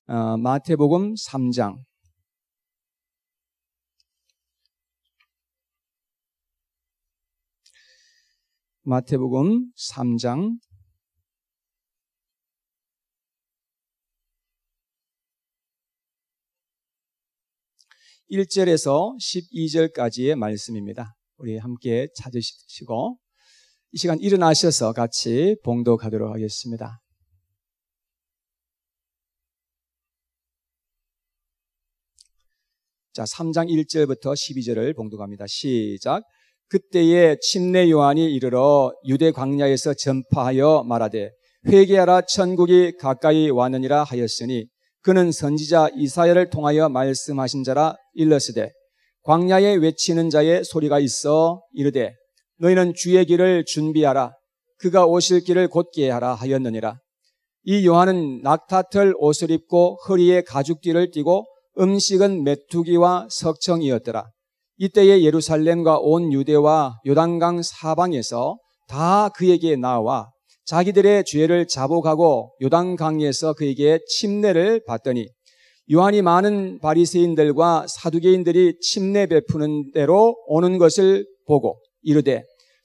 마태복음 3장. 마태복음 3장 1절에서 12절까지의 말씀입니다. 우리 함께 찾으시고 이 시간 일어나셔서 같이 봉독하도록 하겠습니다. 자, 3장 1절부터 12절을 봉독합니다. 시작. 그때에 침례 요한이 이르러 유대 광야에서 전파하여 말하되 회개하라 천국이 가까이 왔느니라 하였으니 그는 선지자 이사야를 통하여 말씀하신 자라 일렀으되 광야에 외치는 자의 소리가 있어 이르되 너희는 주의 길을 준비하라 그가 오실 길을 곧게 하라 하였느니라. 이 요한은 낙타털 옷을 입고 허리에 가죽띠를 띠고 음식은 메뚜기와 석청이었더라. 이때에 예루살렘과 온 유대와 요단강 사방에서 다 그에게 나와 자기들의 죄를 자복하고 요단강에서 그에게 침례를 받더니 요한이 많은 바리새인들과 사두개인들이 침례 베푸는 대로 오는 것을 보고 이르되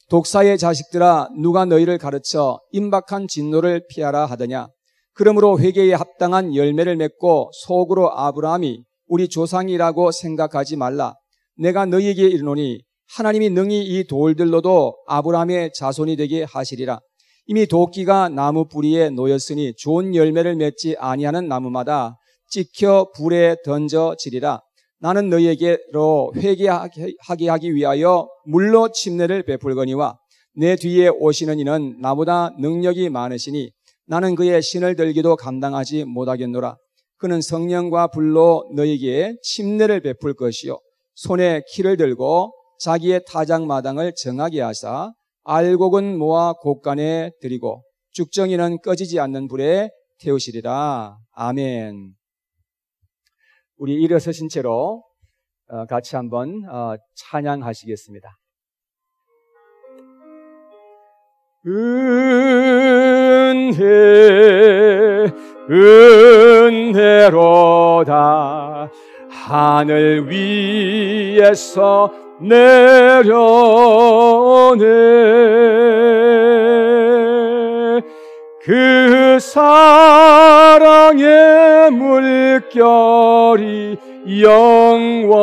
독사의 자식들아 누가 너희를 가르쳐 임박한 진노를 피하라 하더냐. 그러므로 회개에 합당한 열매를 맺고 속으로 아브라함이 우리 조상이라고 생각하지 말라. 내가 너희에게 이르노니 하나님이 능히 이 돌들로도 아브라함의 자손이 되게 하시리라. 이미 도끼가 나무 뿌리에 놓였으니 좋은 열매를 맺지 아니하는 나무마다 찍혀 불에 던져지리라. 나는 너희에게로 회개하게 하기 위하여 물로 침례를 베풀거니와 내 뒤에 오시는 이는 나보다 능력이 많으시니 나는 그의 신을 들기도 감당하지 못하겠노라. 그는 성령과 불로 너희에게 침례를 베풀 것이요 손에 키를 들고 자기의 타작마당을 정하게 하사 알곡은 모아 곳간에 들이고 죽정이는 꺼지지 않는 불에 태우시리라. 아멘. 우리 일어서신 채로 같이 한번 찬양하시겠습니다. 은혜로다 하늘 위에서 내려오네 그 사랑의 물결이 영원토록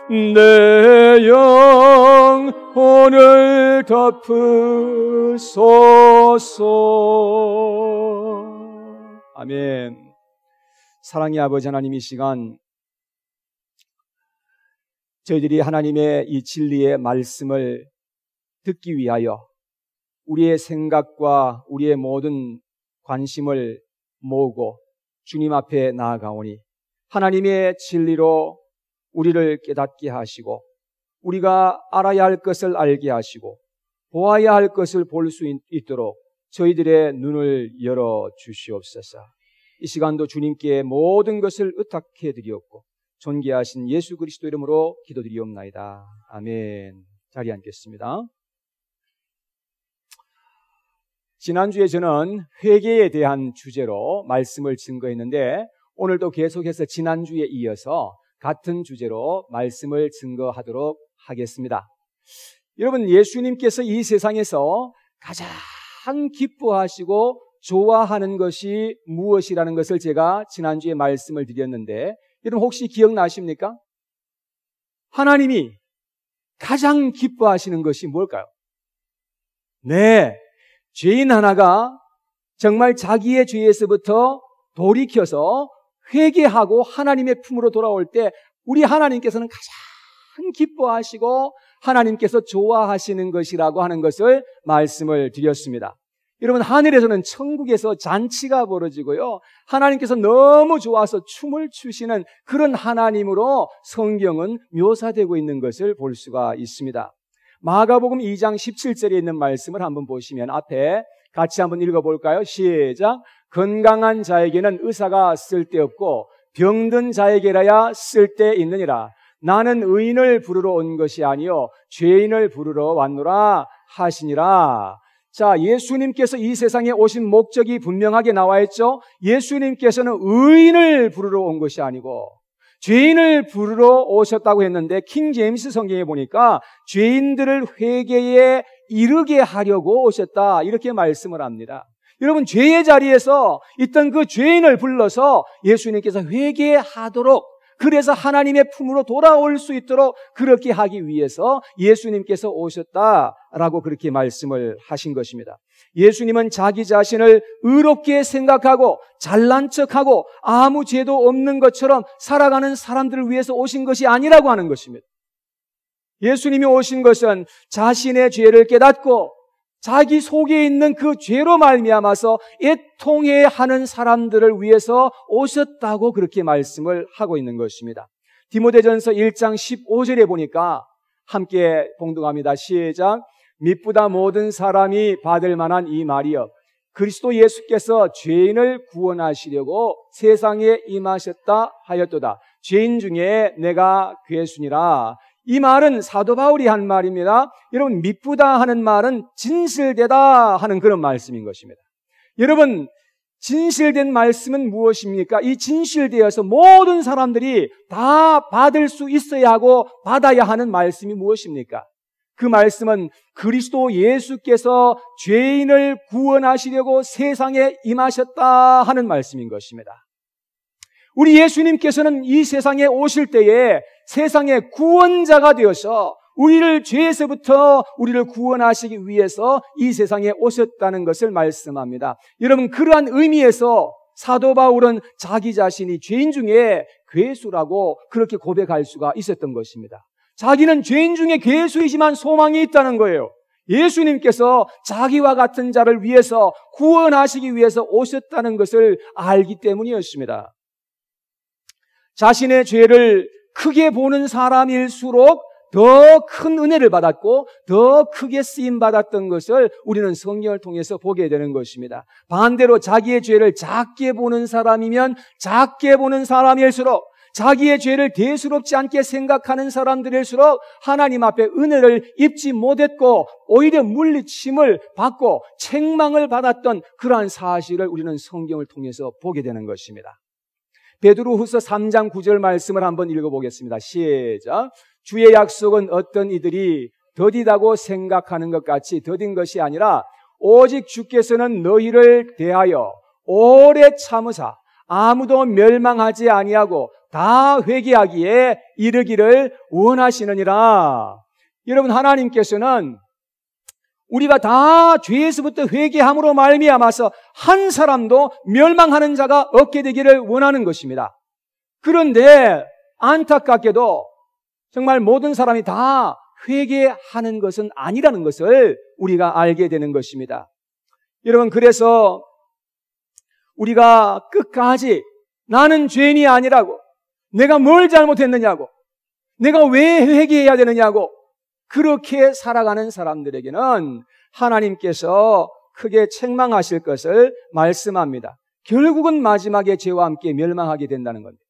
내 영혼을 덮으소서. 아멘. 사랑의 아버지 하나님, 이 시간 저희들이 하나님의 이 진리의 말씀을 듣기 위하여 우리의 생각과 우리의 모든 관심을 모으고 주님 앞에 나아가오니 하나님의 진리로 우리를 깨닫게 하시고 우리가 알아야 할 것을 알게 하시고 보아야 할 것을 볼 수 있도록 저희들의 눈을 열어 주시옵소서. 이 시간도 주님께 모든 것을 의탁해 드리옵고 존귀하신 예수 그리스도 이름으로 기도드리옵나이다. 아멘. 자리에 앉겠습니다. 지난주에 저는 회개에 대한 주제로 말씀을 증거했는데 오늘도 계속해서 지난주에 이어서 같은 주제로 말씀을 증거하도록 하겠습니다. 여러분, 예수님께서 이 세상에서 가장 기뻐하시고 좋아하는 것이 무엇이라는 것을 제가 지난주에 말씀을 드렸는데 여러분 혹시 기억나십니까? 하나님이 가장 기뻐하시는 것이 뭘까요? 네, 죄인 하나가 정말 자기의 죄에서부터 돌이켜서 회개하고 하나님의 품으로 돌아올 때 우리 하나님께서는 가장 기뻐하시고 하나님께서 좋아하시는 것이라고 하는 것을 말씀을 드렸습니다. 여러분, 하늘에서는 천국에서 잔치가 벌어지고요, 하나님께서 너무 좋아서 춤을 추시는 그런 하나님으로 성경은 묘사되고 있는 것을 볼 수가 있습니다. 마가복음 2장 17절에 있는 말씀을 한번 보시면 앞에 같이 한번 읽어볼까요? 시작. 건강한 자에게는 의사가 쓸데없고 병든 자에게라야 쓸데있느니라. 나는 의인을 부르러 온 것이 아니요 죄인을 부르러 왔노라 하시니라. 자, 예수님께서 이 세상에 오신 목적이 분명하게 나와 있죠. 예수님께서는 의인을 부르러 온 것이 아니고 죄인을 부르러 오셨다고 했는데 킹 제임스 성경에 보니까 죄인들을 회개에 이르게 하려고 오셨다 이렇게 말씀을 합니다. 여러분, 죄의 자리에서 있던 그 죄인을 불러서 예수님께서 회개하도록, 그래서 하나님의 품으로 돌아올 수 있도록 그렇게 하기 위해서 예수님께서 오셨다라고 그렇게 말씀을 하신 것입니다. 예수님은 자기 자신을 의롭게 생각하고 잘난 척하고 아무 죄도 없는 것처럼 살아가는 사람들을 위해서 오신 것이 아니라고 하는 것입니다. 예수님이 오신 것은 자신의 죄를 깨닫고 자기 속에 있는 그 죄로 말미암아서 애통해 하는 사람들을 위해서 오셨다고 그렇게 말씀을 하고 있는 것입니다. 디모데전서 1장 15절에 보니까 함께 봉독합니다. 시작. 미쁘다 모든 사람이 받을 만한 이 말이여, 그리스도 예수께서 죄인을 구원하시려고 세상에 임하셨다 하였도다. 죄인 중에 내가 괴순이라. 이 말은 사도 바울이 한 말입니다. 여러분, 미쁘다 하는 말은 진실되다 하는 그런 말씀인 것입니다. 여러분, 진실된 말씀은 무엇입니까? 이 진실되어서 모든 사람들이 다 받을 수 있어야 하고 받아야 하는 말씀이 무엇입니까? 그 말씀은 그리스도 예수께서 죄인을 구원하시려고 세상에 임하셨다 하는 말씀인 것입니다. 우리 예수님께서는 이 세상에 오실 때에 세상의 구원자가 되어서 우리를 죄에서부터 우리를 구원하시기 위해서 이 세상에 오셨다는 것을 말씀합니다. 여러분, 그러한 의미에서 사도 바울은 자기 자신이 죄인 중에 괴수라고 그렇게 고백할 수가 있었던 것입니다. 자기는 죄인 중에 괴수이지만 소망이 있다는 거예요. 예수님께서 자기와 같은 자를 위해서 구원하시기 위해서 오셨다는 것을 알기 때문이었습니다. 자신의 죄를 크게 보는 사람일수록 더 큰 은혜를 받았고 더 크게 쓰임받았던 것을 우리는 성경을 통해서 보게 되는 것입니다. 반대로 자기의 죄를 작게 보는 사람이면 작게 보는 사람일수록, 자기의 죄를 대수롭지 않게 생각하는 사람들일수록 하나님 앞에 은혜를 입지 못했고 오히려 물리침을 받고 책망을 받았던 그러한 사실을 우리는 성경을 통해서 보게 되는 것입니다. 베드로후서 3장 9절 말씀을 한번 읽어보겠습니다. 시작. 주의 약속은 어떤 이들이 더디다고 생각하는 것 같이 더딘 것이 아니라 오직 주께서는 너희를 대하여 오래 참으사 아무도 멸망하지 아니하고 다 회개하기에 이르기를 원하시느니라. 여러분, 하나님께서는 우리가 다 죄에서부터 회개함으로 말미암아서 한 사람도 멸망하는 자가 없게 되기를 원하는 것입니다. 그런데 안타깝게도 정말 모든 사람이 다 회개하는 것은 아니라는 것을 우리가 알게 되는 것입니다. 여러분, 그래서 우리가 끝까지 나는 죄인이 아니라고, 내가 뭘 잘못했느냐고, 내가 왜 회개해야 되느냐고 그렇게 살아가는 사람들에게는 하나님께서 크게 책망하실 것을 말씀합니다. 결국은 마지막에 죄와 함께 멸망하게 된다는 겁니다.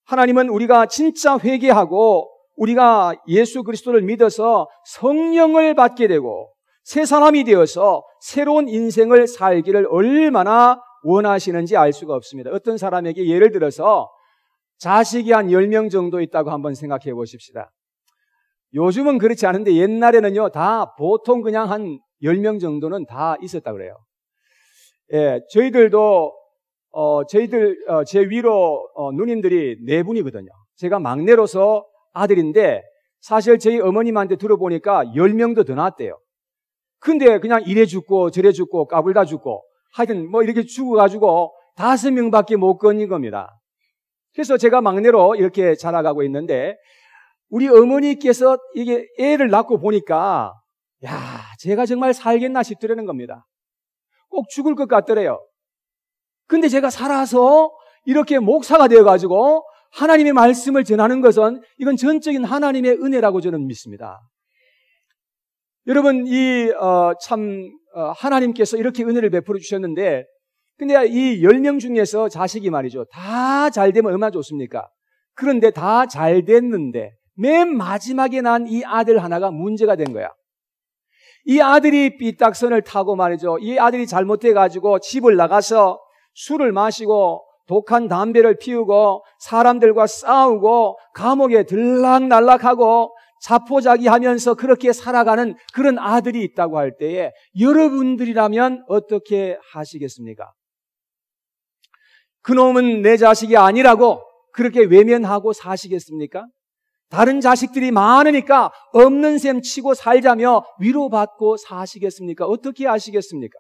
하나님은 우리가 진짜 회개하고 우리가 예수 그리스도를 믿어서 성령을 받게 되고 새 사람이 되어서 새로운 인생을 살기를 얼마나 원하시는지 알 수가 없습니다. 어떤 사람에게 예를 들어서 자식이 한 10명 정도 있다고 한번 생각해 보십시다. 요즘은 그렇지 않은데 옛날에는요, 다 보통 그냥 한 10명 정도는 다 있었다 그래요. 예, 저희들도, 제 위로, 누님들이 4분이거든요. 제가 막내로서 아들인데, 사실 저희 어머님한테 들어보니까 10명도 더 낳았대요. 근데 그냥 이래 죽고 저래 죽고 까불다 죽고, 하여튼 뭐 이렇게 죽어가지고 5명밖에 못 건진 겁니다. 그래서 제가 막내로 이렇게 자라가고 있는데 우리 어머니께서 이게 애를 낳고 보니까 제가 정말 살겠나 싶더라는 겁니다. 꼭 죽을 것 같더래요. 근데 제가 살아서 이렇게 목사가 되어가지고 하나님의 말씀을 전하는 것은 이건 전적인 하나님의 은혜라고 저는 믿습니다. 여러분, 하나님께서 이렇게 은혜를 베풀어 주셨는데 근데 이 10명 중에서 자식이 말이죠. 다 잘 되면 얼마나 좋습니까? 그런데 다 잘 됐는데 맨 마지막에 난 이 아들 하나가 문제가 된 거야. 이 아들이 삐딱선을 타고 말이죠. 이 아들이 잘못해가지고 집을 나가서 술을 마시고 독한 담배를 피우고 사람들과 싸우고 감옥에 들락날락하고 자포자기하면서 그렇게 살아가는 그런 아들이 있다고 할 때에 여러분들이라면 어떻게 하시겠습니까? 그놈은 내 자식이 아니라고 그렇게 외면하고 사시겠습니까? 다른 자식들이 많으니까 없는 셈 치고 살자며 위로받고 사시겠습니까? 어떻게 하시겠습니까?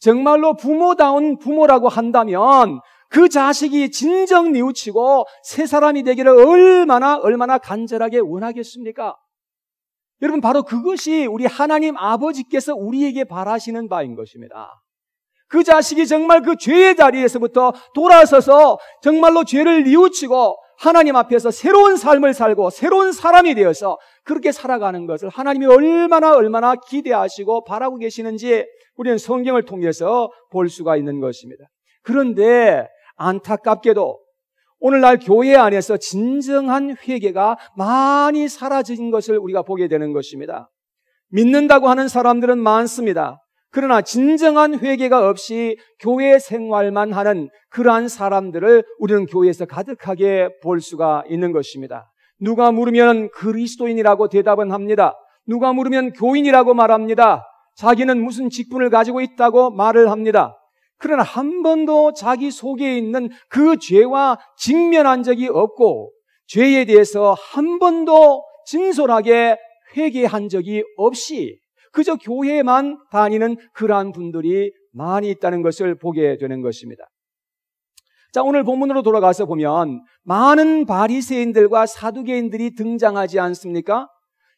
정말로 부모다운 부모라고 한다면 그 자식이 진정 뉘우치고 새 사람이 되기를 얼마나 간절하게 원하겠습니까? 여러분, 바로 그것이 우리 하나님 아버지께서 우리에게 바라시는 바인 것입니다. 그 자식이 정말 그 죄의 자리에서부터 돌아서서 정말로 죄를 뉘우치고 하나님 앞에서 새로운 삶을 살고 새로운 사람이 되어서 그렇게 살아가는 것을 하나님이 얼마나 기대하시고 바라고 계시는지 우리는 성경을 통해서 볼 수가 있는 것입니다. 그런데 안타깝게도 오늘날 교회 안에서 진정한 회개가 많이 사라진 것을 우리가 보게 되는 것입니다. 믿는다고 하는 사람들은 많습니다. 그러나 진정한 회개가 없이 교회 생활만 하는 그러한 사람들을 우리는 교회에서 가득하게 볼 수가 있는 것입니다. 누가 물으면 그리스도인이라고 대답은 합니다. 누가 물으면 교인이라고 말합니다. 자기는 무슨 직분을 가지고 있다고 말을 합니다. 그러나 한 번도 자기 속에 있는 그 죄와 직면한 적이 없고 죄에 대해서 한 번도 진솔하게 회개한 적이 없이 그저 교회만 다니는 그러한 분들이 많이 있다는 것을 보게 되는 것입니다. 자, 오늘 본문으로 돌아가서 보면 많은 바리새인들과 사두개인들이 등장하지 않습니까?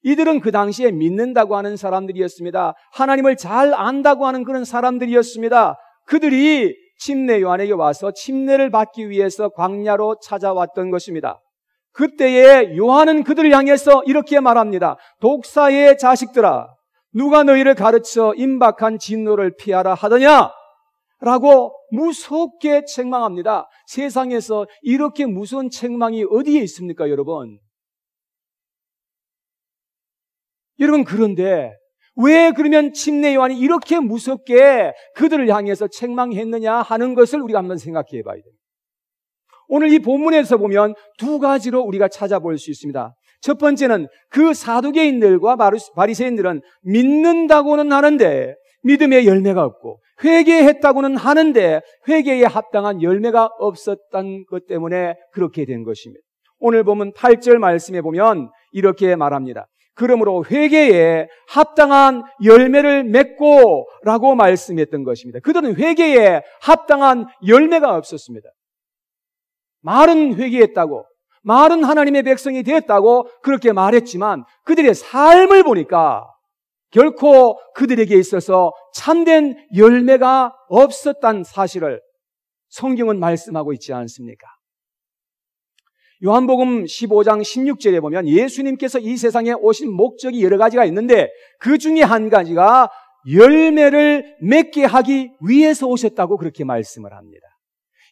이들은 그 당시에 믿는다고 하는 사람들이었습니다. 하나님을 잘 안다고 하는 그런 사람들이었습니다. 그들이 침례 요한에게 와서 침례를 받기 위해서 광야로 찾아왔던 것입니다. 그때에 요한은 그들을 향해서 이렇게 말합니다. 독사의 자식들아, 누가 너희를 가르쳐 임박한 진노를 피하라 하더냐? 라고 무섭게 책망합니다. 세상에서 이렇게 무서운 책망이 어디에 있습니까, 여러분? 여러분, 그런데 왜 그러면 침례 요한이 이렇게 무섭게 그들을 향해서 책망했느냐 하는 것을 우리가 한번 생각해 봐야 돼요. 오늘 이 본문에서 보면 두 가지로 우리가 찾아볼 수 있습니다. 첫 번째는 그 사두개인들과 바리새인들은 믿는다고는 하는데 믿음의 열매가 없고 회개했다고는 하는데 회개에 합당한 열매가 없었던 것 때문에 그렇게 된 것입니다. 오늘 보면 8절 말씀에 보면 이렇게 말합니다. 그러므로 회개에 합당한 열매를 맺고 라고 말씀했던 것입니다. 그들은 회개에 합당한 열매가 없었습니다. 말은 회개했다고, 말은 하나님의 백성이 되었다고 그렇게 말했지만 그들의 삶을 보니까 결코 그들에게 있어서 참된 열매가 없었다는 사실을 성경은 말씀하고 있지 않습니까? 요한복음 15장 16절에 보면 예수님께서 이 세상에 오신 목적이 여러 가지가 있는데 그 중에 한 가지가 열매를 맺게 하기 위해서 오셨다고 그렇게 말씀을 합니다.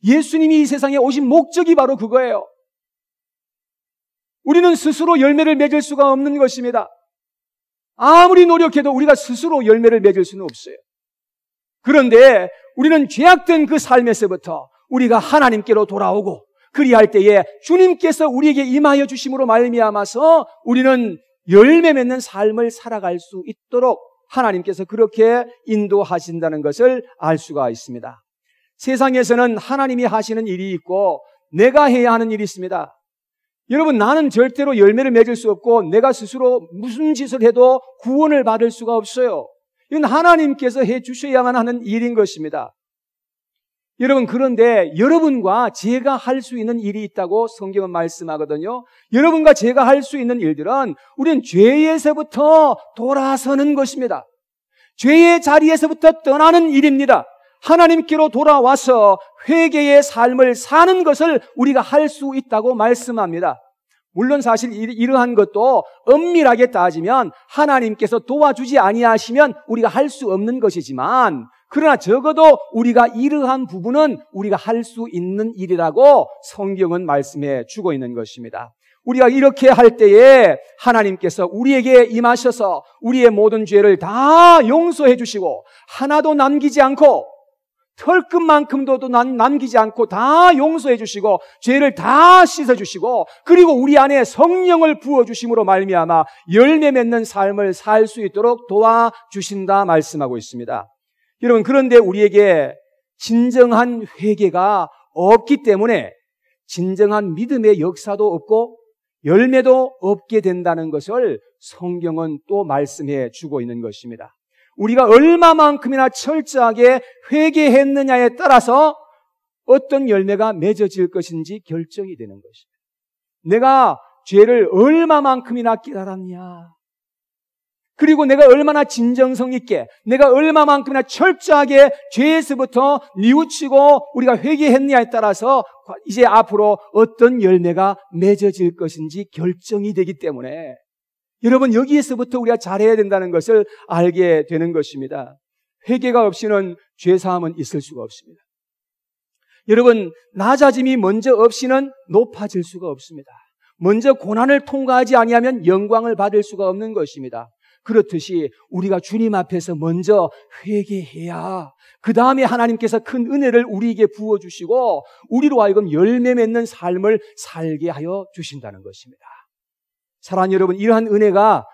예수님이 이 세상에 오신 목적이 바로 그거예요. 우리는 스스로 열매를 맺을 수가 없는 것입니다. 아무리 노력해도 우리가 스스로 열매를 맺을 수는 없어요. 그런데 우리는 죄악된 그 삶에서부터 우리가 하나님께로 돌아오고 그리할 때에 주님께서 우리에게 임하여 주심으로 말미암아서 우리는 열매 맺는 삶을 살아갈 수 있도록 하나님께서 그렇게 인도하신다는 것을 알 수가 있습니다. 세상에서는 하나님이 하시는 일이 있고 내가 해야 하는 일이 있습니다. 여러분, 나는 절대로 열매를 맺을 수 없고 내가 스스로 무슨 짓을 해도 구원을 받을 수가 없어요. 이건 하나님께서 해 주셔야만 하는 일인 것입니다. 여러분, 그런데 여러분과 제가 할 수 있는 일이 있다고 성경은 말씀하거든요. 여러분과 제가 할 수 있는 일들은 우리는 죄에서부터 돌아서는 것입니다. 죄의 자리에서부터 떠나는 일입니다. 하나님께로 돌아와서 회개의 삶을 사는 것을 우리가 할 수 있다고 말씀합니다. 물론 사실 이러한 것도 엄밀하게 따지면 하나님께서 도와주지 아니하시면 우리가 할 수 없는 것이지만 그러나 적어도 우리가 이러한 부분은 우리가 할 수 있는 일이라고 성경은 말씀해 주고 있는 것입니다. 우리가 이렇게 할 때에 하나님께서 우리에게 임하셔서 우리의 모든 죄를 다 용서해 주시고 하나도 남기지 않고 털끝만큼도 남기지 않고 다 용서해 주시고 죄를 다 씻어 주시고 그리고 우리 안에 성령을 부어 주심으로 말미암아 열매 맺는 삶을 살 수 있도록 도와주신다 말씀하고 있습니다. 여러분, 그런데 우리에게 진정한 회개가 없기 때문에 진정한 믿음의 역사도 없고 열매도 없게 된다는 것을 성경은 또 말씀해 주고 있는 것입니다. 우리가 얼마만큼이나 철저하게 회개했느냐에 따라서 어떤 열매가 맺어질 것인지 결정이 되는 것입니다. 내가 죄를 얼마만큼이나 깨달았냐, 그리고 내가 얼마나 진정성 있게, 내가 얼마만큼이나 철저하게 죄에서부터 뉘우치고 우리가 회개했느냐에 따라서 이제 앞으로 어떤 열매가 맺어질 것인지 결정이 되기 때문에 여러분, 여기에서부터 우리가 잘해야 된다는 것을 알게 되는 것입니다. 회개가 없이는 죄사함은 있을 수가 없습니다. 여러분, 낮아짐이 먼저 없이는 높아질 수가 없습니다. 먼저 고난을 통과하지 아니하면 영광을 받을 수가 없는 것입니다. 그렇듯이 우리가 주님 앞에서 먼저 회개해야 그 다음에 하나님께서 큰 은혜를 우리에게 부어주시고 우리로 하여금 열매 맺는 삶을 살게 하여 주신다는 것입니다. 사랑하는 여러분, 이러한 은혜가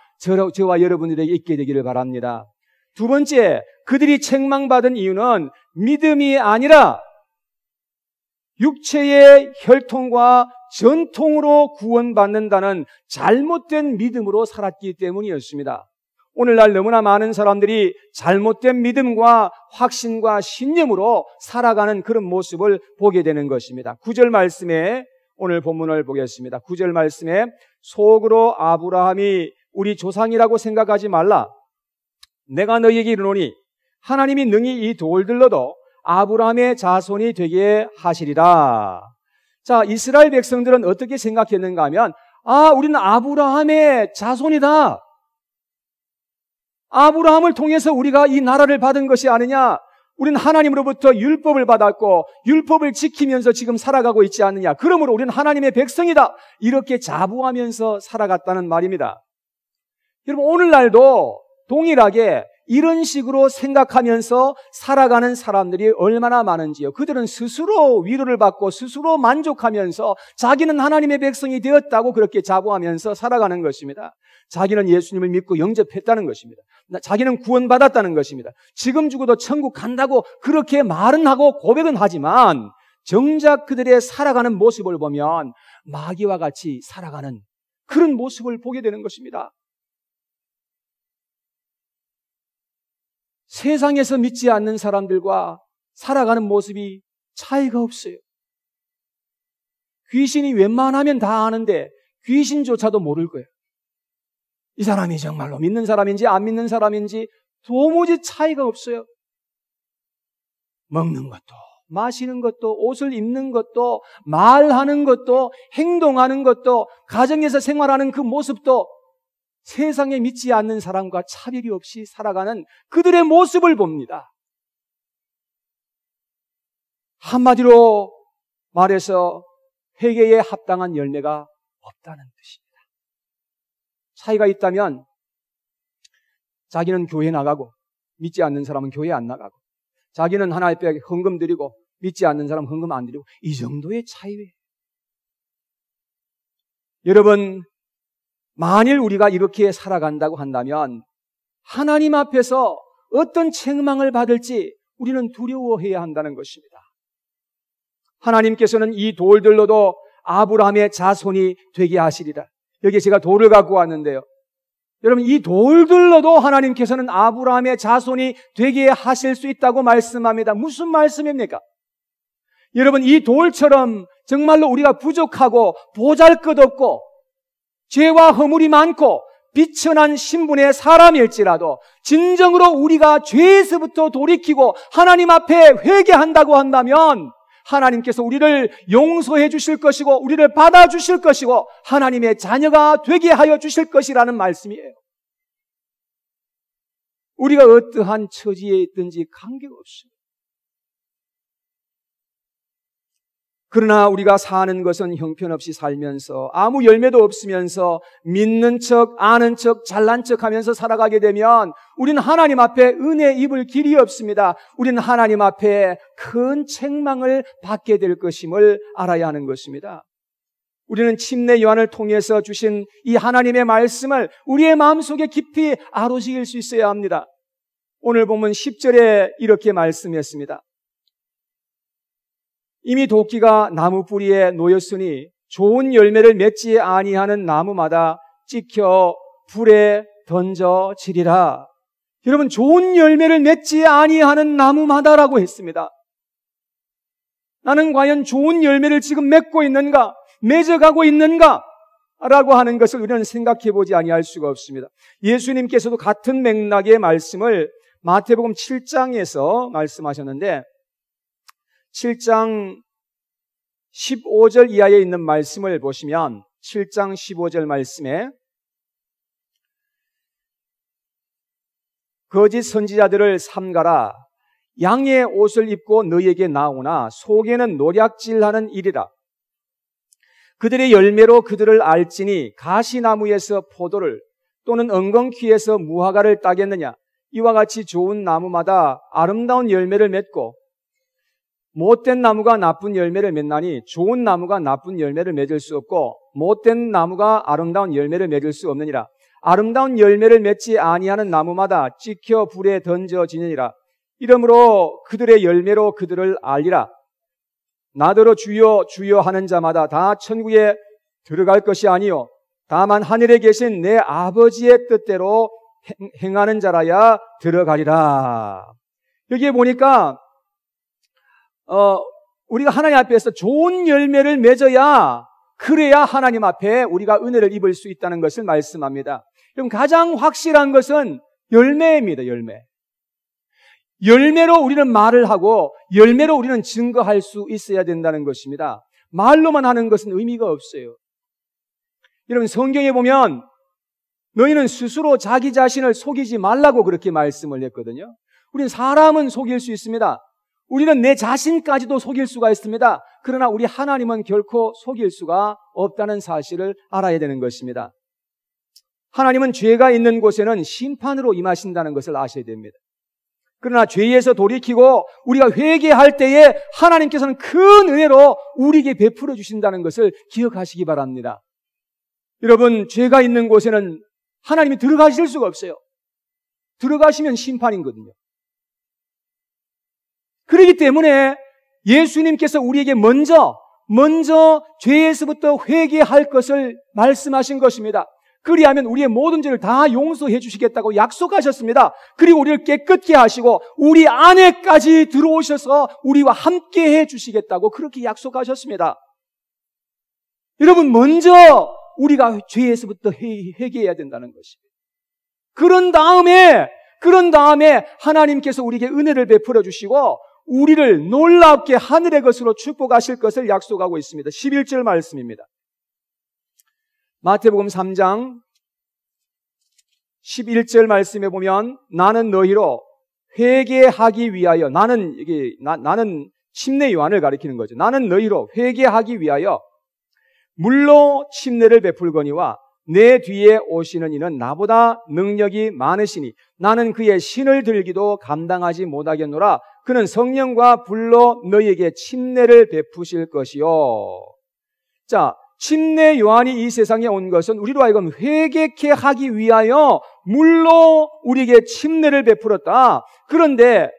저와 여러분들에게 있게 되기를 바랍니다. 두 번째, 그들이 책망받은 이유는 믿음이 아니라 육체의 혈통과 전통으로 구원받는다는 잘못된 믿음으로 살았기 때문이었습니다. 오늘날 너무나 많은 사람들이 잘못된 믿음과 확신과 신념으로 살아가는 그런 모습을 보게 되는 것입니다. 9절 말씀에 오늘 본문을 보겠습니다. 9절 말씀에 속으로 아브라함이 우리 조상이라고 생각하지 말라. 내가 너희에게 이르노니 하나님이 능히 이 돌들로도 아브라함의 자손이 되게 하시리라. 자, 이스라엘 백성들은 어떻게 생각했는가 하면 우리는 아브라함의 자손이다. 아브라함을 통해서 우리가 이 나라를 받은 것이 아니냐. 우리는 하나님으로부터 율법을 받았고 율법을 지키면서 지금 살아가고 있지 않느냐. 그러므로 우리는 하나님의 백성이다. 이렇게 자부하면서 살아갔다는 말입니다. 여러분, 오늘날도 동일하게 이런 식으로 생각하면서 살아가는 사람들이 얼마나 많은지요. 그들은 스스로 위로를 받고 스스로 만족하면서 자기는 하나님의 백성이 되었다고 그렇게 자부하면서 살아가는 것입니다. 자기는 예수님을 믿고 영접했다는 것입니다. 자기는 구원받았다는 것입니다. 지금 죽어도 천국 간다고 그렇게 말은 하고 고백은 하지만 정작 그들의 살아가는 모습을 보면 마귀와 같이 살아가는 그런 모습을 보게 되는 것입니다. 세상에서 믿지 않는 사람들과 살아가는 모습이 차이가 없어요. 귀신이 웬만하면 다 아는데 귀신조차도 모를 거예요. 이 사람이 정말로 믿는 사람인지 안 믿는 사람인지 도무지 차이가 없어요. 먹는 것도, 마시는 것도, 옷을 입는 것도, 말하는 것도, 행동하는 것도, 가정에서 생활하는 그 모습도 세상에 믿지 않는 사람과 차별이 없이 살아가는 그들의 모습을 봅니다. 한마디로 말해서 회개에 합당한 열매가 없다는 뜻입니다. 차이가 있다면 자기는 교회 나가고 믿지 않는 사람은 교회 안 나가고, 자기는 하나님 앞에 헌금 드리고 믿지 않는 사람은 헌금 안 드리고, 이 정도의 차이예요. 여러분, 만일 우리가 이렇게 살아간다고 한다면 하나님 앞에서 어떤 책망을 받을지 우리는 두려워해야 한다는 것입니다. 하나님께서는 이 돌들로도 아브라함의 자손이 되게 하시리라. 여기에 제가 돌을 갖고 왔는데요. 여러분, 이 돌들로도 하나님께서는 아브라함의 자손이 되게 하실 수 있다고 말씀합니다. 무슨 말씀입니까? 여러분, 이 돌처럼 정말로 우리가 부족하고 보잘것없고 죄와 허물이 많고 비천한 신분의 사람일지라도 진정으로 우리가 죄에서부터 돌이키고 하나님 앞에 회개한다고 한다면 하나님께서 우리를 용서해 주실 것이고 우리를 받아주실 것이고 하나님의 자녀가 되게 하여 주실 것이라는 말씀이에요. 우리가 어떠한 처지에 있든지 관계가 없습니다. 그러나 우리가 사는 것은 형편없이 살면서 아무 열매도 없으면서 믿는 척, 아는 척, 잘난 척 하면서 살아가게 되면 우리는 하나님 앞에 은혜 입을 길이 없습니다. 우리는 하나님 앞에 큰 책망을 받게 될 것임을 알아야 하는 것입니다. 우리는 침례 요한을 통해서 주신 이 하나님의 말씀을 우리의 마음속에 깊이 아로새길 수 있어야 합니다. 오늘 보면 10절에 이렇게 말씀했습니다. 이미 도끼가 나무 뿌리에 놓였으니 좋은 열매를 맺지 아니하는 나무마다 찍혀 불에 던져지리라. 여러분, 좋은 열매를 맺지 아니하는 나무마다라고 했습니다. 나는 과연 좋은 열매를 지금 맺고 있는가? 맺어가고 있는가? 라고 하는 것을 우리는 생각해 보지 아니할 수가 없습니다. 예수님께서도 같은 맥락의 말씀을 마태복음 7장에서 말씀하셨는데 7장 15절 이하에 있는 말씀을 보시면 7장 15절 말씀에 거짓 선지자들을 삼가라. 양의 옷을 입고 너희에게 나오나 속에는 노략질하는 일이라. 그들의 열매로 그들을 알지니 가시나무에서 포도를 또는 엉겅퀴에서 무화과를 따겠느냐. 이와 같이 좋은 나무마다 아름다운 열매를 맺고 못된 나무가 나쁜 열매를 맺나니 좋은 나무가 나쁜 열매를 맺을 수 없고 못된 나무가 아름다운 열매를 맺을 수 없느니라. 아름다운 열매를 맺지 아니하는 나무마다 찍혀 불에 던져지느니라. 이러므로 그들의 열매로 그들을 알리라. 나더러 주여 주여 하는 자마다 다 천국에 들어갈 것이 아니요 다만 하늘에 계신 내 아버지의 뜻대로 행하는 자라야 들어가리라. 여기에 보니까 우리가 하나님 앞에서 좋은 열매를 맺어야 그래야 하나님 앞에 우리가 은혜를 입을 수 있다는 것을 말씀합니다. 그럼 가장 확실한 것은 열매입니다. 열매. 열매로 우리는 말을 하고 열매로 우리는 증거할 수 있어야 된다는 것입니다. 말로만 하는 것은 의미가 없어요. 여러분, 성경에 보면 너희는 스스로 자기 자신을 속이지 말라고 그렇게 말씀을 했거든요. 우리는 사람은 속일 수 있습니다. 우리는 내 자신까지도 속일 수가 있습니다. 그러나 우리 하나님은 결코 속일 수가 없다는 사실을 알아야 되는 것입니다. 하나님은 죄가 있는 곳에는 심판으로 임하신다는 것을 아셔야 됩니다. 그러나 죄에서 돌이키고 우리가 회개할 때에 하나님께서는 큰 은혜로 우리에게 베풀어 주신다는 것을 기억하시기 바랍니다. 여러분, 죄가 있는 곳에는 하나님이 들어가실 수가 없어요. 들어가시면 심판이거든요. 그렇기 때문에 예수님께서 우리에게 먼저 죄에서부터 회개할 것을 말씀하신 것입니다. 그리하면 우리의 모든 죄를 다 용서해 주시겠다고 약속하셨습니다. 그리고 우리를 깨끗게 하시고 우리 안에까지 들어오셔서 우리와 함께 해 주시겠다고 그렇게 약속하셨습니다. 여러분, 먼저 우리가 죄에서부터 회개해야 된다는 것입니다. 그런 다음에 하나님께서 우리에게 은혜를 베풀어 주시고 우리를 놀랍게 하늘의 것으로 축복하실 것을 약속하고 있습니다. 11절 말씀입니다. 마태복음 3장 11절 말씀에 보면 나는 너희로 회개하기 위하여 나는 침례 요한을 가리키는 거죠. 나는 너희로 회개하기 위하여 물로 침례를 베풀거니와 내 뒤에 오시는 이는 나보다 능력이 많으시니 나는 그의 신을 들기도 감당하지 못하겠노라. 그는 성령과 불로 너희에게 침례를 베푸실 것이요. 자, 침례 요한이 이 세상에 온 것은 우리로 하여금 회개케 하기 위하여 물로 우리에게 침례를 베풀었다. 그런데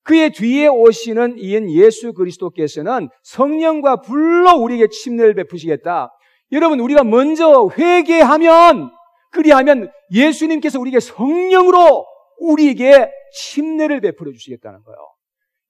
그의 뒤에 오시는 이인 예수 그리스도께서는 성령과 불로 우리에게 침례를 베푸시겠다. 여러분, 우리가 먼저 회개하면 그리하면 예수님께서 우리에게 성령으로 우리에게 침례를 베풀어 주시겠다는 거예요.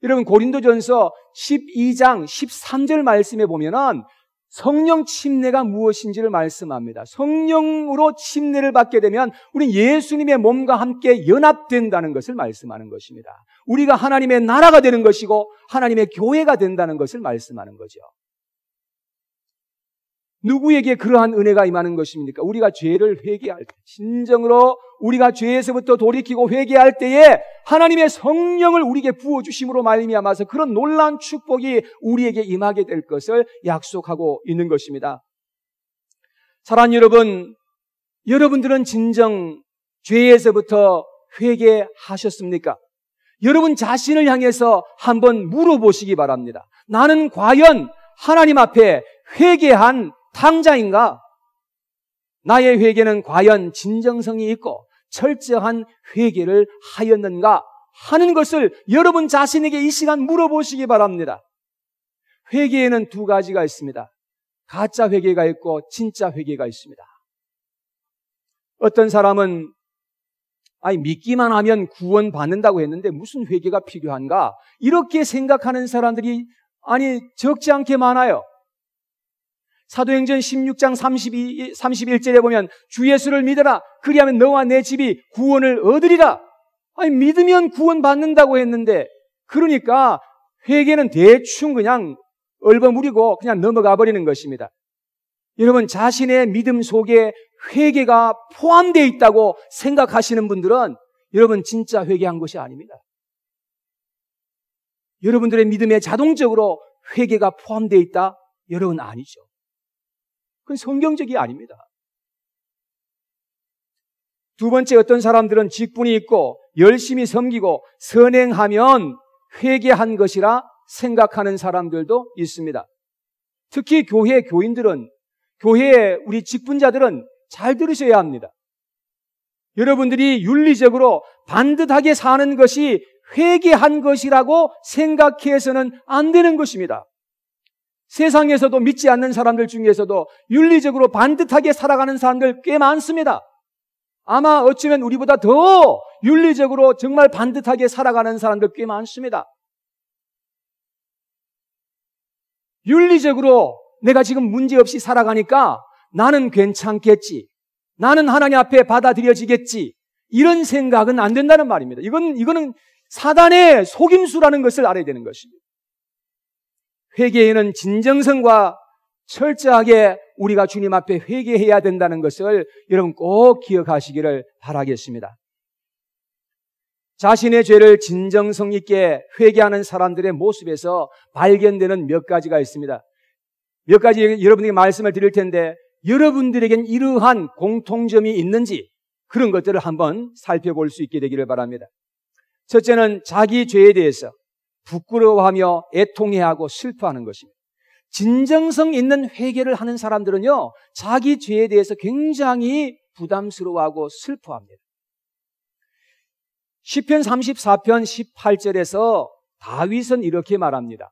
여러분, 고린도전서 12장 13절 말씀에 보면은 성령 침례가 무엇인지를 말씀합니다. 성령으로 침례를 받게 되면 우리는 예수님의 몸과 함께 연합된다는 것을 말씀하는 것입니다. 우리가 하나님의 나라가 되는 것이고 하나님의 교회가 된다는 것을 말씀하는 거죠. 누구에게 그러한 은혜가 임하는 것입니까? 우리가 죄를 회개할 때, 진정으로 우리가 죄에서부터 돌이키고 회개할 때에 하나님의 성령을 우리에게 부어주심으로 말미암아서 그런 놀라운 축복이 우리에게 임하게 될 것을 약속하고 있는 것입니다. 사랑하는 여러분, 여러분들은 진정 죄에서부터 회개하셨습니까? 여러분 자신을 향해서 한번 물어보시기 바랍니다. 나는 과연 하나님 앞에 회개한 탕자인가? 나의 회개는 과연 진정성이 있고 철저한 회개를 하였는가 하는 것을 여러분 자신에게 이 시간 물어보시기 바랍니다. 회개에는 두 가지가 있습니다. 가짜 회개가 있고 진짜 회개가 있습니다. 어떤 사람은 믿기만 하면 구원 받는다고 했는데 무슨 회개가 필요한가? 이렇게 생각하는 사람들이 적지 않게 많아요. 사도행전 16장 31절에 보면 주 예수를 믿어라. 그리하면 너와 내 집이 구원을 얻으리라. 믿으면 구원 받는다고 했는데, 그러니까 회개는 대충 그냥 얼버무리고 그냥 넘어가 버리는 것입니다. 여러분 자신의 믿음 속에 회개가 포함되어 있다고 생각하시는 분들은 여러분 진짜 회개한 것이 아닙니다. 여러분들의 믿음에 자동적으로 회개가 포함되어 있다? 여러분 아니죠. 그건 성경적이 아닙니다. 두 번째, 어떤 사람들은 직분이 있고 열심히 섬기고 선행하면 회개한 것이라 생각하는 사람들도 있습니다. 특히 교회 교인들은, 교회의 우리 직분자들은 잘 들으셔야 합니다. 여러분들이 윤리적으로 반듯하게 사는 것이 회개한 것이라고 생각해서는 안 되는 것입니다. 세상에서도 믿지 않는 사람들 중에서도 윤리적으로 반듯하게 살아가는 사람들 꽤 많습니다. 아마 어쩌면 우리보다 더 윤리적으로 정말 반듯하게 살아가는 사람들 꽤 많습니다. 윤리적으로 내가 지금 문제없이 살아가니까 나는 괜찮겠지, 나는 하나님 앞에 받아들여지겠지, 이런 생각은 안 된다는 말입니다. 이거는 사단의 속임수라는 것을 알아야 되는 것입니다. 회개에는 진정성과 철저하게 우리가 주님 앞에 회개해야 된다는 것을 여러분 꼭 기억하시기를 바라겠습니다. 자신의 죄를 진정성 있게 회개하는 사람들의 모습에서 발견되는 몇 가지가 있습니다. 몇 가지 여러분에게 말씀을 드릴 텐데 여러분들에겐 이러한 공통점이 있는지 그런 것들을 한번 살펴볼 수 있게 되기를 바랍니다. 첫째는 자기 죄에 대해서 부끄러워하며 애통해하고 슬퍼하는 것입니다. 진정성 있는 회개를 하는 사람들은요, 자기 죄에 대해서 굉장히 부담스러워하고 슬퍼합니다. 시편 34편 18절에서 다윗은 이렇게 말합니다.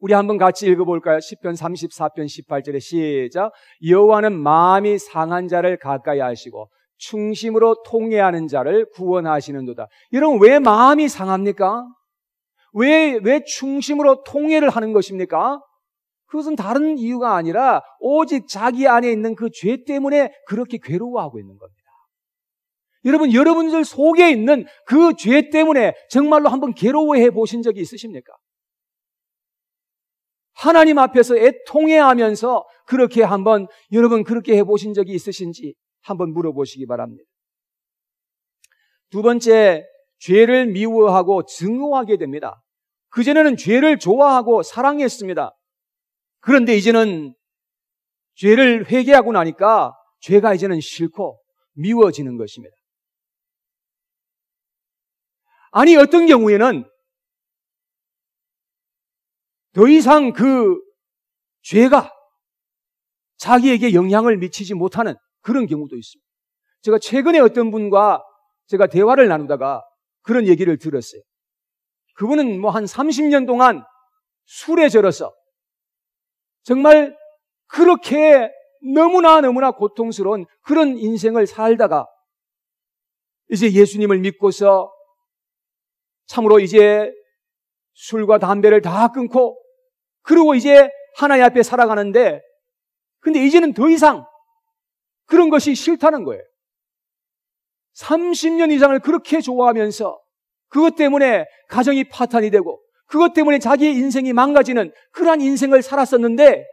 우리 한번 같이 읽어볼까요? 시편 34편 18절에 시작. 여호와는 마음이 상한 자를 가까이 하시고 충심으로 통회하는 자를 구원하시는도다. 여러분, 왜 마음이 상합니까? 왜 충심으로 통회를 하는 것입니까? 그것은 다른 이유가 아니라 오직 자기 안에 있는 그 죄 때문에 그렇게 괴로워하고 있는 겁니다. 여러분, 여러분들 속에 있는 그 죄 때문에 정말로 한번 괴로워해 보신 적이 있으십니까? 하나님 앞에서 애통해하면서 그렇게 한번 여러분 그렇게 해보신 적이 있으신지 한번 물어보시기 바랍니다. 두 번째, 죄를 미워하고 증오하게 됩니다. 그전에는 죄를 좋아하고 사랑했습니다. 그런데 이제는 죄를 회개하고 나니까 죄가 이제는 싫고 미워지는 것입니다. 아니, 어떤 경우에는 더 이상 그 죄가 자기에게 영향을 미치지 못하는 그런 경우도 있습니다. 제가 최근에 어떤 분과 제가 대화를 나누다가 그런 얘기를 들었어요. 그분은 한 30년 동안 술에 절어서 정말 그렇게 너무나 고통스러운 그런 인생을 살다가 이제 예수님을 믿고서 참으로 이제 술과 담배를 다 끊고 그리고 이제 하나님 앞에 살아가는데, 근데 이제는 더 이상 그런 것이 싫다는 거예요. 30년 이상을 그렇게 좋아하면서 그것 때문에 가정이 파탄이 되고 그것 때문에 자기의 인생이 망가지는 그러한 인생을 살았었는데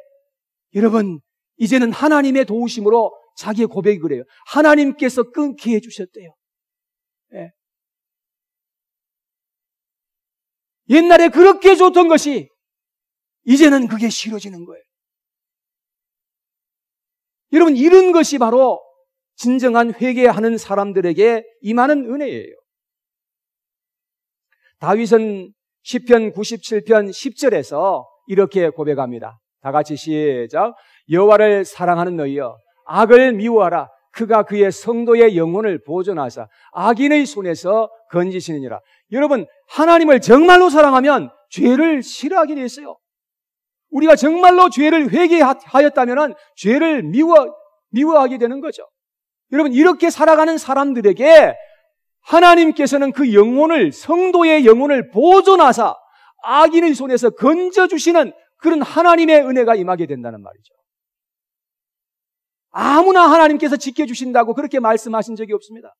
여러분, 이제는 하나님의 도우심으로 자기의 고백이 그래요. 하나님께서 끊게 해주셨대요. 예. 옛날에 그렇게 좋던 것이 이제는 그게 싫어지는 거예요. 여러분, 이런 것이 바로 진정한 회개하는 사람들에게 임하는 은혜예요. 다윗은 시편 97편 10절에서 이렇게 고백합니다. 다 같이 시작. 여호와를 사랑하는 너희여, 악을 미워하라. 그가 그의 성도의 영혼을 보존하사 악인의 손에서 건지시느니라. 여러분, 하나님을 정말로 사랑하면 죄를 싫어하게 돼 있어요. 우리가 정말로 죄를 회개하였다면 죄를 미워하게 되는 거죠. 여러분, 이렇게 살아가는 사람들에게 하나님께서는 그 영혼을, 성도의 영혼을 보존하사 악인의 손에서 건져주시는 그런 하나님의 은혜가 임하게 된다는 말이죠. 아무나 하나님께서 지켜주신다고 그렇게 말씀하신 적이 없습니다.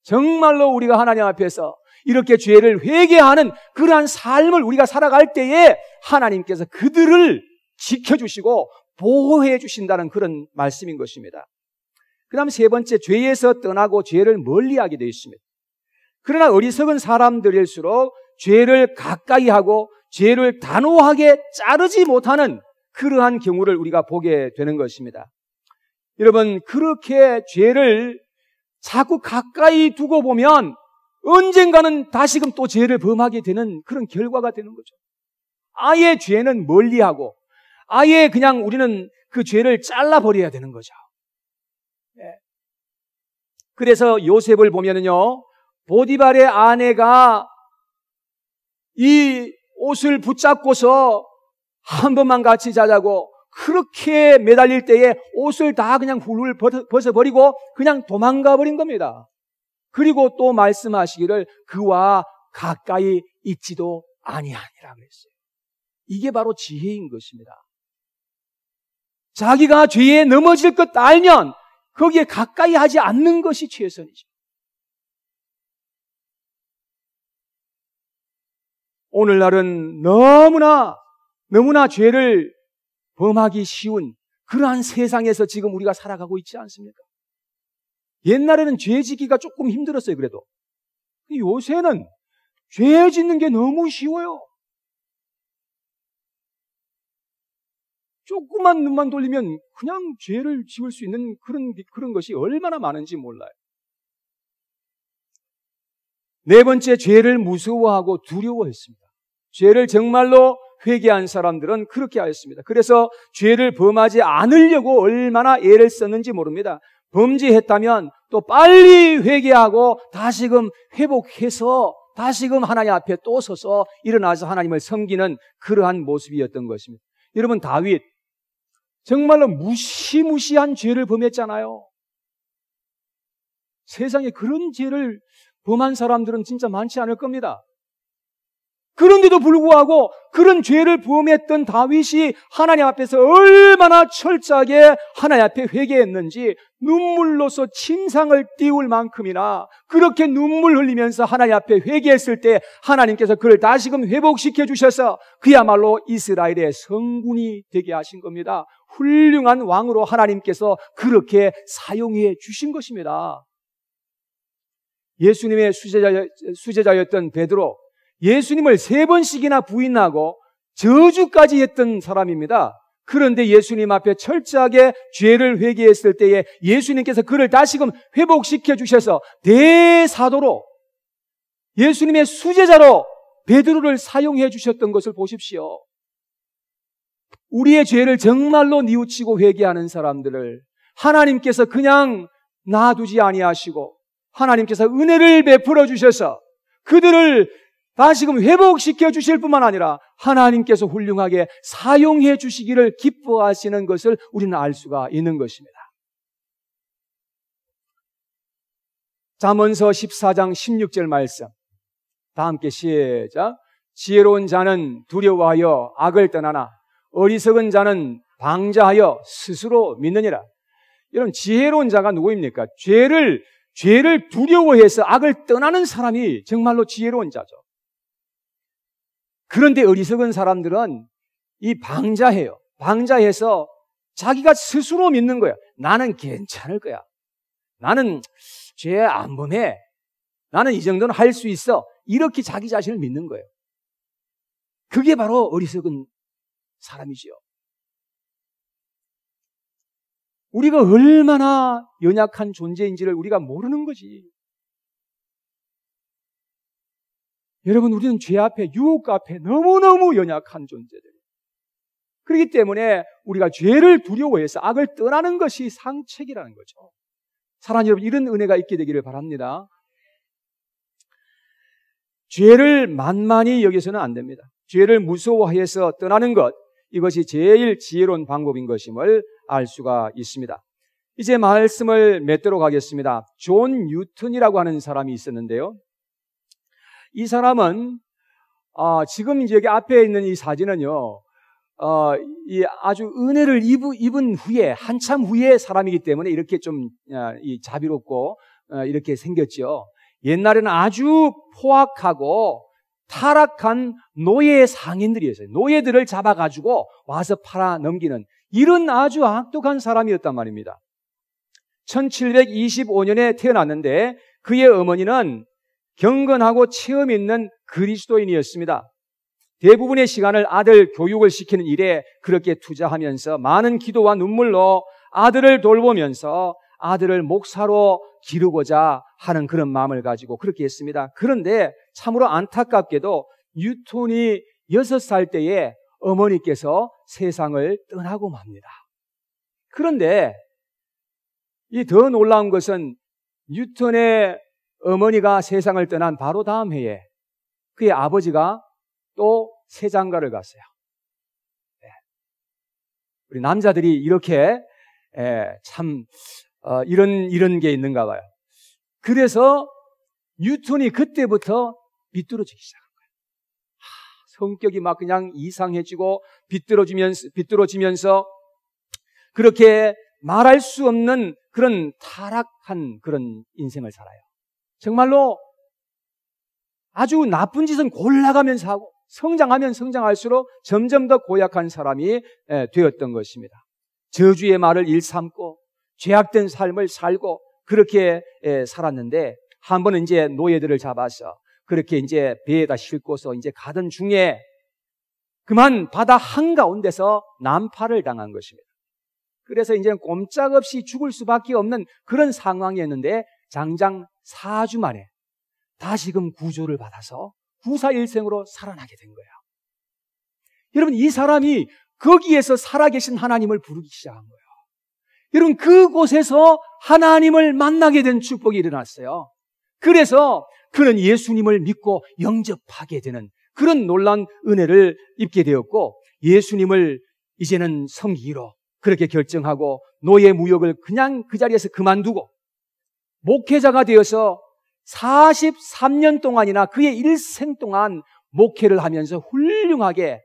정말로 우리가 하나님 앞에서 이렇게 죄를 회개하는 그러한 삶을 우리가 살아갈 때에 하나님께서 그들을 지켜주시고 보호해 주신다는 그런 말씀인 것입니다. 그 다음 세 번째, 죄에서 떠나고 죄를 멀리하게 되어 있습니다. 그러나 어리석은 사람들일수록 죄를 가까이 하고 죄를 단호하게 자르지 못하는 그러한 경우를 우리가 보게 되는 것입니다. 여러분, 그렇게 죄를 자꾸 가까이 두고 보면 언젠가는 다시금 또 죄를 범하게 되는 그런 결과가 되는 거죠. 아예 죄는 멀리하고 아예 그냥 우리는 그 죄를 잘라버려야 되는 거죠. 그래서 요셉을 보면은요, 보디발의 아내가 이 옷을 붙잡고서 한 번만 같이 자자고 그렇게 매달릴 때에 옷을 다 그냥 훌훌 벗어버리고 그냥 도망가 버린 겁니다. 그리고 또 말씀하시기를 그와 가까이 있지도 아니하니라 그랬어요. 이게 바로 지혜인 것입니다. 자기가 죄에 넘어질 것 알면 거기에 가까이 하지 않는 것이 최선이죠. 오늘날은 너무나 죄를 범하기 쉬운 그러한 세상에서 지금 우리가 살아가고 있지 않습니까? 옛날에는 죄 짓기가 조금 힘들었어요, 그래도. 요새는 죄 짓는 게 너무 쉬워요. 조금만 눈만 돌리면 그냥 죄를 지을 수 있는 그런 것이 얼마나 많은지 몰라요. 네 번째, 죄를 무서워하고 두려워했습니다. 죄를 정말로 회개한 사람들은 그렇게 하였습니다. 그래서 죄를 범하지 않으려고 얼마나 애를 썼는지 모릅니다. 범죄했다면 또 빨리 회개하고 다시금 회복해서 다시금 하나님 앞에 또 서서 일어나서 하나님을 섬기는 그러한 모습이었던 것입니다. 여러분, 다윗 정말로 무시무시한 죄를 범했잖아요. 세상에 그런 죄를 범한 사람들은 진짜 많지 않을 겁니다. 그런데도 불구하고 그런 죄를 범했던 다윗이 하나님 앞에서 얼마나 철저하게 하나님 앞에 회개했는지 눈물로서 침상을 띄울 만큼이나 그렇게 눈물 흘리면서 하나님 앞에 회개했을 때 하나님께서 그를 다시금 회복시켜 주셔서 그야말로 이스라엘의 성군이 되게 하신 겁니다. 훌륭한 왕으로 하나님께서 그렇게 사용해 주신 것입니다. 예수님의 수제자였던 베드로, 예수님을 3번씩이나 부인하고 저주까지 했던 사람입니다. 그런데 예수님 앞에 철저하게 죄를 회개했을 때에 예수님께서 그를 다시금 회복시켜 주셔서 대사도로 예수님의 수제자로 베드로를 사용해 주셨던 것을 보십시오. 우리의 죄를 정말로 뉘우치고 회개하는 사람들을 하나님께서 그냥 놔두지 아니하시고 하나님께서 은혜를 베풀어 주셔서 그들을 다시금 회복시켜 주실 뿐만 아니라 하나님께서 훌륭하게 사용해 주시기를 기뻐하시는 것을 우리는 알 수가 있는 것입니다. 잠언서 14장 16절 말씀 다 함께 시작. 지혜로운 자는 두려워하여 악을 떠나나 어리석은 자는 방자하여 스스로 믿느니라. 여러분, 지혜로운 자가 누구입니까? 죄를 두려워해서 악을 떠나는 사람이 정말로 지혜로운 자죠. 그런데 어리석은 사람들은 이 방자해요. 방자해서 자기가 스스로 믿는 거야. 나는 괜찮을 거야. 나는 죄 안 범해. 나는 이 정도는 할 수 있어. 이렇게 자기 자신을 믿는 거예요. 그게 바로 어리석은 사람이지요. 우리가 얼마나 연약한 존재인지를 우리가 모르는 거지. 여러분, 우리는 죄 앞에, 유혹 앞에 너무너무 연약한 존재들이에요. 그렇기 때문에 우리가 죄를 두려워해서 악을 떠나는 것이 상책이라는 거죠. 사랑하는 여러분, 이런 은혜가 있게 되기를 바랍니다. 죄를 만만히 여기서는 안 됩니다. 죄를 무서워해서 떠나는 것, 이것이 제일 지혜로운 방법인 것임을 알 수가 있습니다. 이제 말씀을 맺도록 하겠습니다. 존 뉴턴이라고 하는 사람이 있었는데요. 이 사람은 지금 이제 여기 앞에 있는 이 사진은요, 이 아주 은혜를 입은 후에, 한참 후에 사람이기 때문에 이렇게 좀 자비롭고 이렇게 생겼죠. 옛날에는 아주 포악하고 타락한 노예 상인들이었어요. 노예들을 잡아가지고 와서 팔아 넘기는 이런 아주 악독한 사람이었단 말입니다. 1725년에 태어났는데 그의 어머니는 경건하고 체험 있는 그리스도인이었습니다. 대부분의 시간을 아들 교육을 시키는 일에 그렇게 투자하면서 많은 기도와 눈물로 아들을 돌보면서 아들을 목사로 기르고자 하는 그런 마음을 가지고 그렇게 했습니다. 그런데 참으로 안타깝게도 뉴턴이 6살 때에 어머니께서 세상을 떠나고 맙니다. 그런데 이 더 놀라운 것은 뉴턴의 어머니가 세상을 떠난 바로 다음 해에 그의 아버지가 또 세장가를 갔어요. 우리 남자들이 이렇게 참 이런 게 있는가 봐요. 그래서 뉴턴이 그때부터 비뚤어지기 시작한 거예요. 성격이 막 그냥 이상해지고 비뚤어지면서 그렇게 말할 수 없는 그런 타락한 그런 인생을 살아요. 정말로 아주 나쁜 짓은 골라가면서 하고 성장하면 성장할수록 점점 더 고약한 사람이 되었던 것입니다. 저주의 말을 일삼고 죄악된 삶을 살고 그렇게 살았는데 한 번은 이제 노예들을 잡아서 그렇게 이제 배에다 싣고서 이제 가던 중에 그만 바다 한가운데서 난파를 당한 것입니다. 그래서 이제는 꼼짝없이 죽을 수밖에 없는 그런 상황이었는데 장장 4주 만에 다시금 구조를 받아서 구사일생으로 살아나게 된 거예요. 여러분, 이 사람이 거기에서 살아계신 하나님을 부르기 시작한 거예요. 여러분, 그곳에서 하나님을 만나게 된 축복이 일어났어요. 그래서 그는 예수님을 믿고 영접하게 되는 그런 놀라운 은혜를 입게 되었고 예수님을 이제는 섬기기로 그렇게 결정하고 노예 무역을 그냥 그 자리에서 그만두고 목회자가 되어서 43년 동안이나 그의 일생 동안 목회를 하면서 훌륭하게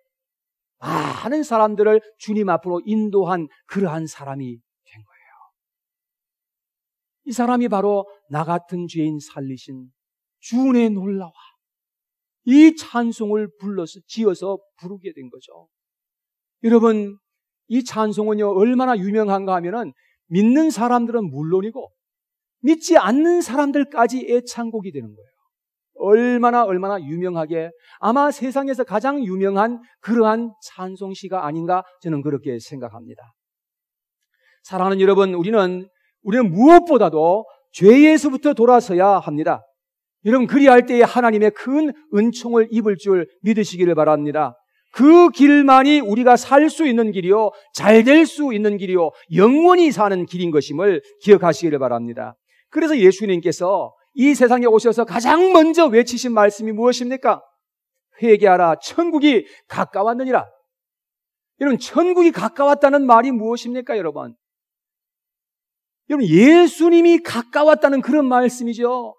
많은 사람들을 주님 앞으로 인도한 그러한 사람이 된 거예요. 이 사람이 바로 나 같은 죄인 살리신 주의 놀라와 이 찬송을 지어서 부르게 된 거죠. 여러분, 이 찬송은요 얼마나 유명한가 하면은 믿는 사람들은 물론이고 믿지 않는 사람들까지 애창곡이 되는 거예요. 얼마나 유명하게 아마 세상에서 가장 유명한 그러한 찬송시가 아닌가 저는 그렇게 생각합니다. 사랑하는 여러분, 우리는 무엇보다도 죄에서부터 돌아서야 합니다. 여러분, 그리할 때에 하나님의 큰 은총을 입을 줄 믿으시기를 바랍니다. 그 길만이 우리가 살 수 있는 길이요, 잘 될 수 있는 길이요, 영원히 사는 길인 것임을 기억하시기를 바랍니다. 그래서 예수님께서 이 세상에 오셔서 가장 먼저 외치신 말씀이 무엇입니까? 회개하라, 천국이 가까웠느니라. 여러분, 천국이 가까웠다는 말이 무엇입니까, 여러분? 여러분, 예수님이 가까웠다는 그런 말씀이죠.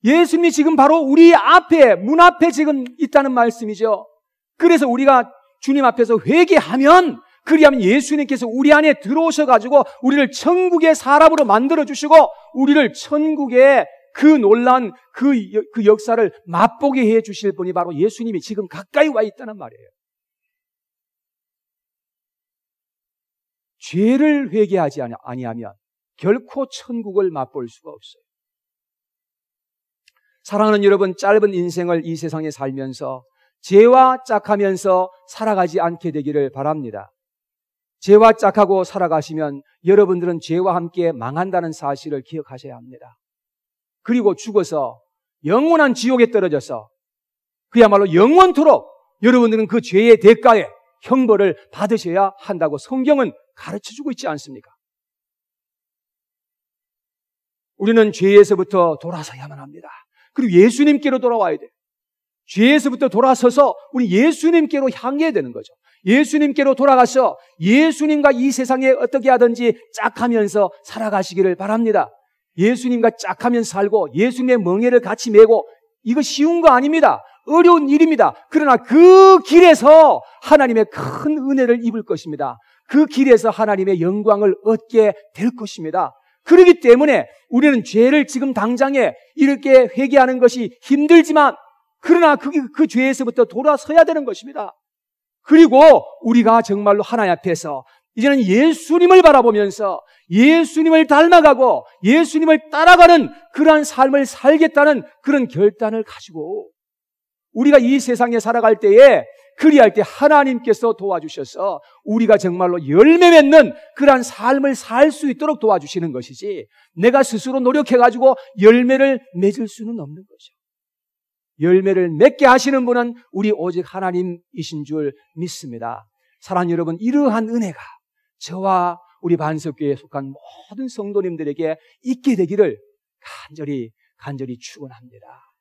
예수님이 지금 바로 우리 앞에, 문 앞에 지금 있다는 말씀이죠. 그래서 우리가 주님 앞에서 회개하면, 그리하면 예수님께서 우리 안에 들어오셔가지고 우리를 천국의 사람으로 만들어주시고 우리를 천국의 그 놀라운 그 역사를 맛보게 해 주실 분이 바로 예수님이 지금 가까이 와 있다는 말이에요. 죄를 회개하지 아니하면 결코 천국을 맛볼 수가 없어요. 사랑하는 여러분, 짧은 인생을 이 세상에 살면서 죄와 짝하면서 살아가지 않게 되기를 바랍니다. 죄와 짝하고 살아가시면 여러분들은 죄와 함께 망한다는 사실을 기억하셔야 합니다. 그리고 죽어서 영원한 지옥에 떨어져서 그야말로 영원토록 여러분들은 그 죄의 대가에 형벌을 받으셔야 한다고 성경은 가르쳐주고 있지 않습니까? 우리는 죄에서부터 돌아서야만 합니다. 그리고 예수님께로 돌아와야 돼요. 죄에서부터 돌아서서 우리 예수님께로 향해야 되는 거죠. 예수님께로 돌아가서 예수님과 이 세상에 어떻게 하든지 짝하면서 살아가시기를 바랍니다. 예수님과 짝하면서 살고 예수님의 멍에를 같이 메고, 이거 쉬운 거 아닙니다. 어려운 일입니다. 그러나 그 길에서 하나님의 큰 은혜를 입을 것입니다. 그 길에서 하나님의 영광을 얻게 될 것입니다. 그렇기 때문에 우리는 죄를 지금 당장에 이렇게 회개하는 것이 힘들지만, 그러나 그 죄에서부터 돌아서야 되는 것입니다. 그리고 우리가 정말로 하나님 앞에서 이제는 예수님을 바라보면서 예수님을 닮아가고 예수님을 따라가는 그러한 삶을 살겠다는 그런 결단을 가지고 우리가 이 세상에 살아갈 때에 그리할 때 하나님께서 도와주셔서 우리가 정말로 열매 맺는 그러한 삶을 살 수 있도록 도와주시는 것이지, 내가 스스로 노력해가지고 열매를 맺을 수는 없는 거죠. 열매를 맺게 하시는 분은 우리 오직 하나님이신 줄 믿습니다. 사랑하는 여러분, 이러한 은혜가 저와 우리 반석교회에 속한 모든 성도님들에게 있게 되기를 간절히 축원합니다.